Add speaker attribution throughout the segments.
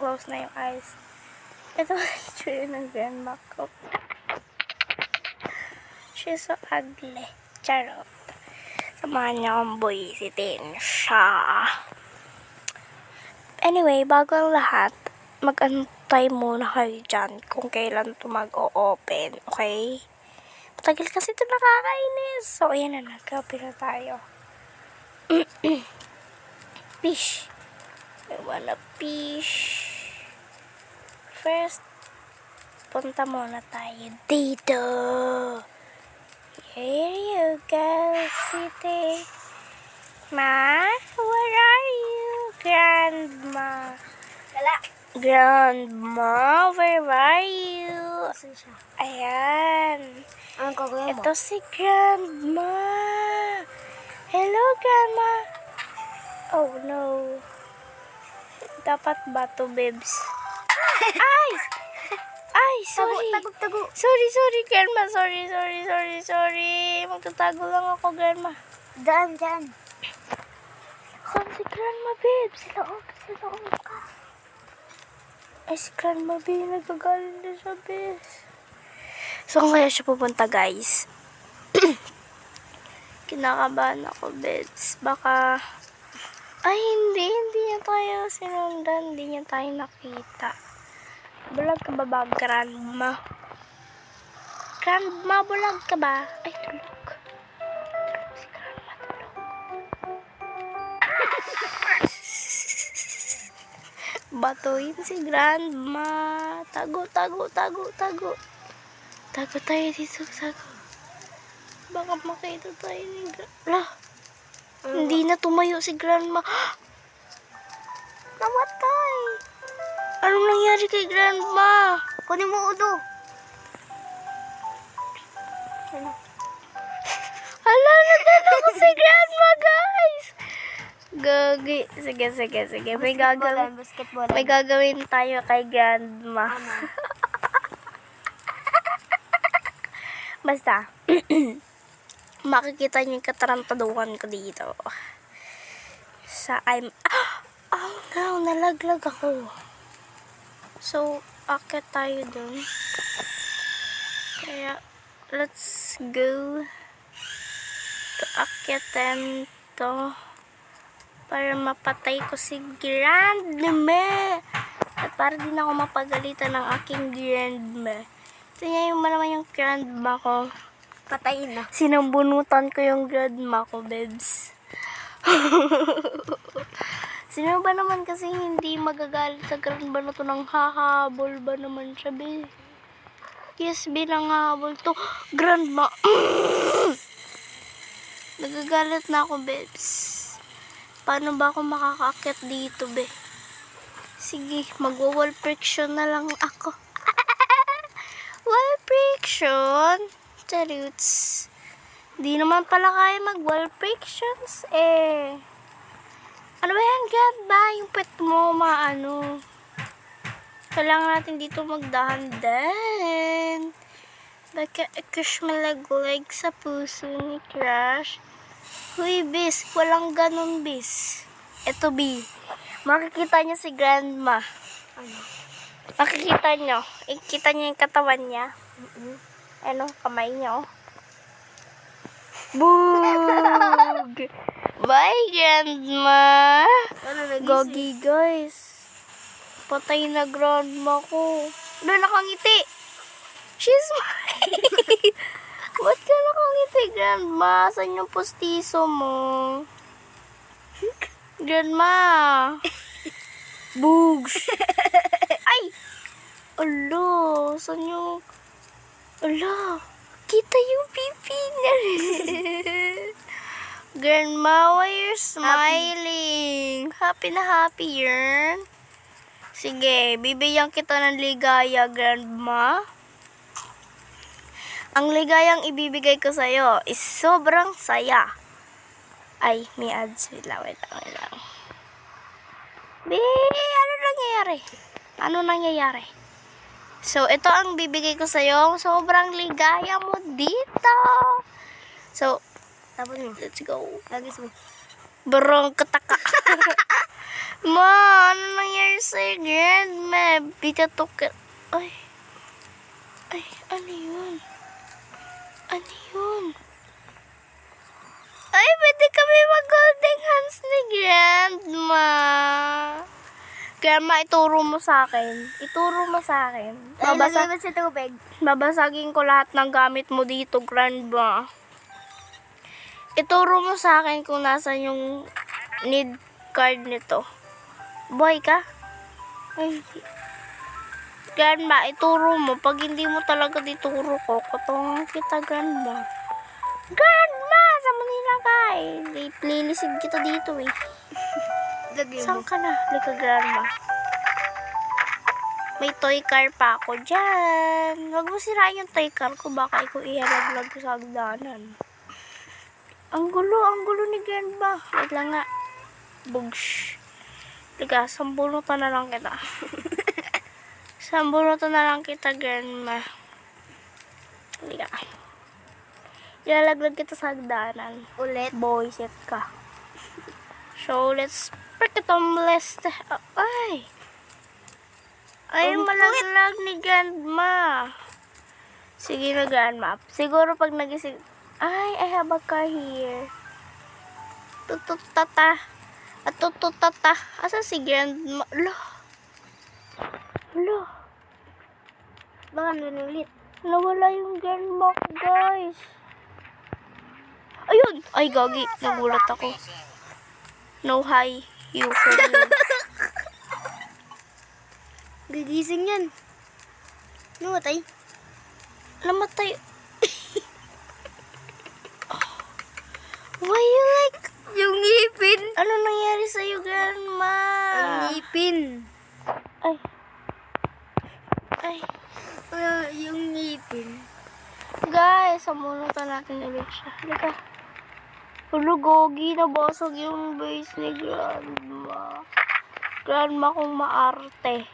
Speaker 1: close na yung eyes. Ito itsura ng grandma ko. She's so ugly. Charot. Samahan niya akong buwisitin siya. Anyway, bago ang lahat, mag-antay muna kayo dyan kung kailan ito mag-o-open. Okay? Matagal kasi ito nakakainis. So, ayan na. Nag-copy na tayo. Fish. I wanna fish. First, punta muna tayo dito. Here you go, City. Ma, where are you? Grandma.
Speaker 2: Wala.
Speaker 1: Grandma, where are you? Ayan.
Speaker 2: Ang kagaya mo.
Speaker 1: Ito si Grandma. Hello, Grandma. Oh, no. Dapat ba to, Bebs? Ay! Ay, sorry.
Speaker 2: Tago.
Speaker 1: Sorry, Grandma. Sorry. Magtatago lang ako, Grandma.
Speaker 2: Daan.
Speaker 1: Saan si Grandma, Bebs?
Speaker 2: Sa loob ka.
Speaker 1: Ay, si Grandma, Bebs. Nagagalit na siya, Bebs. So, kaya siya pupunta, guys. Kinakabahan ako, Bebs. Baka... Ay, hindi niya tayo sinundan. Hindi niya tayo nakita. Bulag ka ba, Grandma? Grandma, bulag ka ba? Ay, tulog. Si Grandma, tulog. Batuin si Grandma. Tago. Tago tayo dito, tago. Baka makita tayo ni Grandma. Hindi na tumayo si Grandma. Namatay. Anong nangyari kay Grandma?
Speaker 2: Kunin mo udo.
Speaker 1: Hala, nadala ko si Grandma, guys. Gagi. Sige.
Speaker 2: Basketball.
Speaker 1: May gagawin tayo kay Grandma. Basta, makikita niyo yung katarantaduhan ko dito. Oh no, nalaglag ako. So, akit tayo dun. Kaya, let's go to akitan to para mapatay ko si Grandma. At para din ako mapagalitan ng aking Grandma. Tingnan mo naman yung Grandma ko.
Speaker 2: Patayin na.
Speaker 1: Sinambunutan ko yung Grandma ko, Bebs. Sino ba naman kasi hindi magagalit sa Grandma na to nang hahabol ba naman siya, be? Yes, be, nang hahabol to. Grandma. Nagagalit na ako, Bebs. Paano ba ako makakakit dito, be? Sige, magwa-wall friction na lang ako. Wall friction? Charuts. Di naman pala kaya mag-wall frictions, eh. Ano ba yan, Grandma? Yung pet mo, maano. Kailangan natin dito magdahan-dahan. Baka crush malaglag sa puso ni Crush. Huy, bis. Walang ganun, bis. Eto, B. Makikita niyo si Grandma.
Speaker 2: Ano?
Speaker 1: Makikita niyo. Ikita niyo yung katawan niya. Ano, kamay niya, oh. Boog! Bye, Grandma! Gogi, guys. Patay na Grandma ko. Doon nakangiti. She's mine. Ba't ka nakangiti, Grandma? Saan yung postiso mo? Grandma! Boogs! Ay! Ala, saan yung... Ala, kita yung pipi niya. Grandma, why you're smiling? Happy na happy yarn. Sige, bibigyan kita ng ligaya, Grandma. Ang ligayang ibibigay ko sa'yo is sobrang saya. Ay, may ads. Wait lang. Ano nangyayari? So, ito ang bibigay ko sa'yo. Sobrang ligaya mo dito. So,
Speaker 2: Tapos mo.
Speaker 1: let's go.
Speaker 2: Lagis mo.
Speaker 1: Barong kataka. Ma, ano nangyari sa'yo, grandma? Bitatok. Ay. Ay, ano yun? Ano yun? Ay, pwede kami mag-holding hands ni grandma. Grandma, ituro mo sa akin. Ituro mo sa akin.
Speaker 2: Ay, lagay mo sa tubig.
Speaker 1: Babasagin ko lahat ng gamit mo dito, grandma. Ituro mo sa akin kung nasan yung need card nito. Boy ka? Ay, hindi. Grandma, ituro mo. Pag hindi mo talaga dituro ko, kutungan kita, grandma. Grandma! Saan mo nilagay? Lilisid kita dito eh.
Speaker 2: Lagay mo.
Speaker 1: Saan ka na? Lika, grandma. May toy car pa ako dyan. Huwag mo sirain yung toy car ko. Baka ikaw ihalaglag ko sa hagdanan. Ang gulo ni grandma. Wait lang nga. Bugs. Liga, sambunutan na lang kita. Sambunutan na lang kita, grandma. Liga. Ilalaglag kita sa hagdanan.
Speaker 2: Ulit.
Speaker 1: Boy, set ka. So, let's break it on list. Ay! Ay, malaglag ni grandma. Sige na, grandma. Siguro pag nagising... Ay, I have a car here. Tututata. At tututata. Asa si grandma? Lo.
Speaker 2: Baka nanulit.
Speaker 1: Nawala yung grandma ko, guys. Ayun! Ay, gagi. Nagulat ako. No, hi. You for you.
Speaker 2: Gigising yan. Namatay.
Speaker 1: Namatay. Why you like...
Speaker 2: Yung ngipin.
Speaker 1: Ano nangyari sa'yo, grandma?
Speaker 2: Ang ngipin.
Speaker 1: Ay. Ay.
Speaker 2: Yung ngipin.
Speaker 1: Guys, samunutan natin ulit siya. Halika. Hulo, gogi. Nabasag yung base ni grandma. Grandma kong maarte.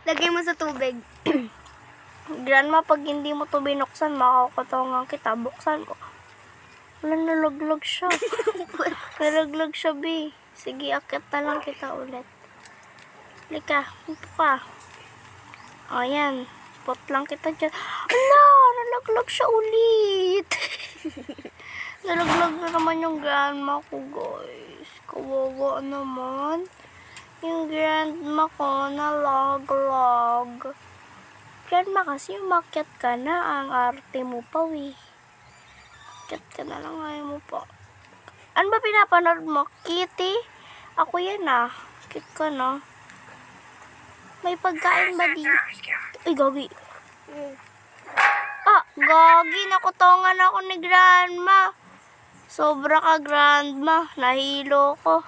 Speaker 2: Lagay mo sa tubig.
Speaker 1: Grandma, pag hindi mo to binuksan, makakotongan kita. Buksan mo. Wala, nalaglag siya. Nalaglag siya, B. Sige, akit na lang kita ulit. Halika, upo ka. O, yan. Pot lang kita dyan. Ala, nalaglag siya ulit. Nalaglag na naman yung grandma ko, guys. Kawawa naman. Yung grandma ko nalaglag. Grandma, kasi umakyat ka na. Ang arte mo pa, we. Akyat ka na lang, ayaw mo pa. Ano ba pinapanood mo? Kitty? Ako yan ah. Kit ka na. May pagkain ba dito? Ay, gagi. Ah, gagi. Nakutongan ako ni grandma. Sobra ka, grandma. Nahilo ko.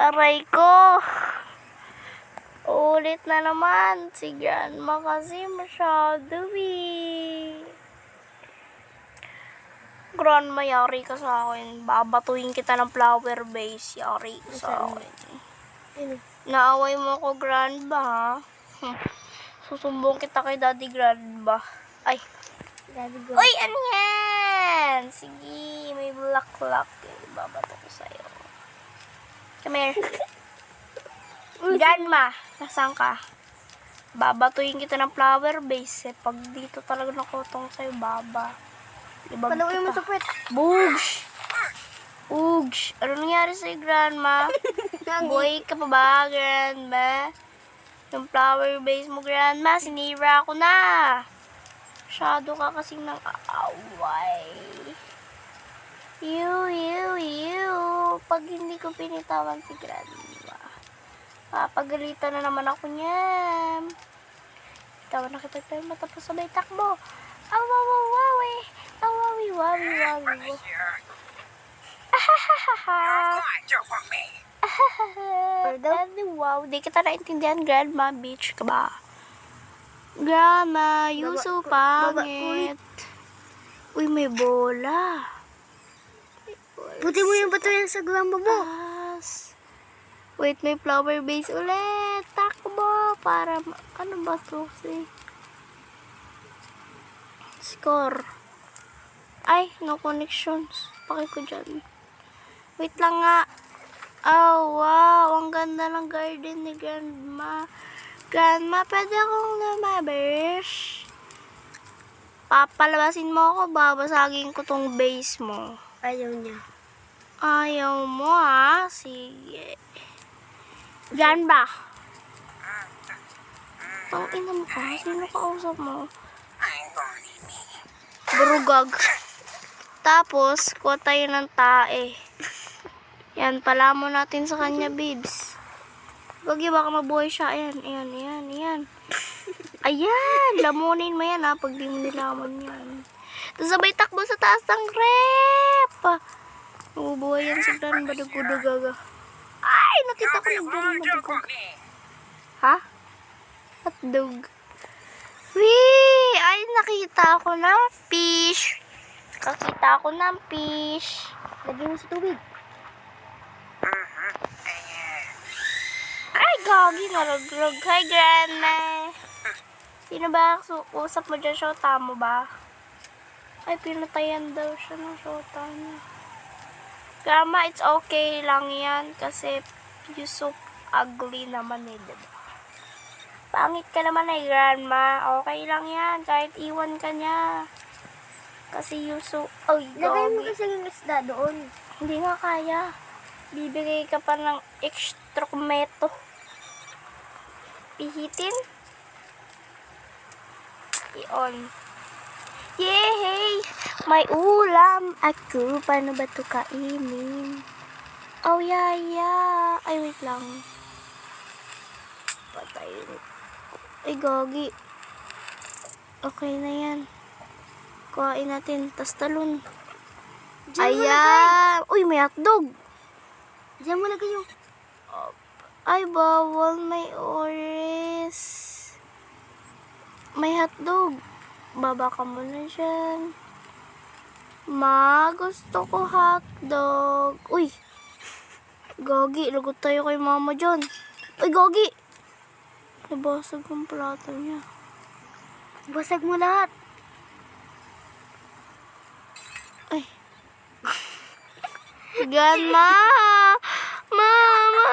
Speaker 1: Aray ko. Ulit na naman. Si grandma kasi masyado eh. Grandma, yari ka sa akin. Babatuhin kita ng flower vase. Yari ka sa akin. Naaway mo ako, grandma, ha? Susumbong kita kay daddy, grandma. Ay.
Speaker 2: Daddy go.
Speaker 1: Uy, ano yan? Sige, may black-lock. Babato ko sa'yo. Come here. Grandma, nasaan ka? Babatuhin kita ng flower vase. Pag dito talaga nakutong sa'yo, baba. Ibag
Speaker 2: Paluin mo sa
Speaker 1: kita.
Speaker 2: puwet.
Speaker 1: Bugs! Ugs! Ano nangyari sa'yo, grandma? Boy ka pa ba, grandma? Yung flower vase mo, grandma, sinira ko na. Masyado ka kasing nang aaway. You. Pag hindi ko pinitawan si grandma, papagalitan na naman ako niyan. Tawan na kita tayo matapos sabay takbo. Awawawawi. Awawi. Wow, di kita naintindihan, grandma, bitch ka ba? Grandma, you so pangit. Uy, may bola.
Speaker 2: Puti mo yung bato yan sa grandma mo.
Speaker 1: Wait, may flower vase ulit. Takbo para ano ba to? Score. Ay, no connections. Paki ko dyan. Wait lang nga. Oh, wow. Ang ganda ng garden ni Grandma. Grandma, pwede akong lumabas? Papalabasin mo ako, babasagin ko tong base mo.
Speaker 2: Ayaw niya.
Speaker 1: Ayaw mo, ha? Sige. Grandma. Ang ina mo ka? Sino kausap mo? Burugag. Tapos, kuha tayo ng tae. Yan, palamo natin sa kanya, babes. Gagi, baka mabuhay siya. Ayan, ayan, ayan, ayan. Ayan, lamunin mo yan, ha, pag di mo nilaman yan. Tapos sabay takbo sa taas ng rep. Mabubuhay yan si Gran Badugudugaga. Ay, nakita ko yung Gran Badugudugaga. Ha? Hotdog. Wee! Ay, nakita ko ng fish. Nakita ko ng fish.
Speaker 2: Lagyan mo sa tubig.
Speaker 1: Ay, gagi, naragrag. Hi, Grandma. Sino ba usap mo dyan? Shota mo ba? Ay, pinatayan daw siya ng shota niya. Grandma, it's okay lang yan kasi you so ugly naman eh, diba? Pangit ka naman eh, Grandma. Okay lang yan, kahit iwan ka niya. Kasi you so... Ay,
Speaker 2: Lagay mo
Speaker 1: gagi.
Speaker 2: kasi yung isda doon.
Speaker 1: Hindi nga kaya. Bibigay ka pa ng extra kumeto. Pihitin. I-on. Yay! May ulam ako. Paano ba ito kainin? Oh, yaya. Ay, wait lang. Patay. Ay, gagi. Okay na yan. Kuhain natin. Tas talon. Ayan. Uy, may hotdog.
Speaker 2: Diyan mo lagay yung...
Speaker 1: Ay, bawal. May oris. May hotdog. Baba ka muna dyan. Ma, gusto ko hotdog. Uy. Gagi, lagot tayo kay mama dyan. Uy, gagi. Nabasag ang plato niya.
Speaker 2: Basag mo lahat.
Speaker 1: Ay. Grandma! Mama!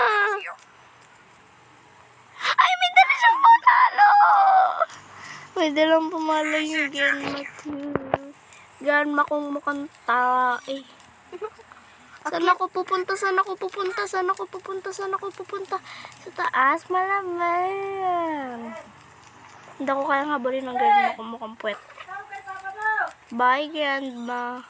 Speaker 1: Ay, may dala siyang pamalo! May dalang pamalo yung grandma ko. Grandma kong mukhang tae. Saan ako pupunta? Saan ako pupunta? Saan ako pupunta? Saan ako pupunta? Sa taas, malamang. Hindi ako kaya habulin ng grandma kong mukhang puwet. Bye, grandma.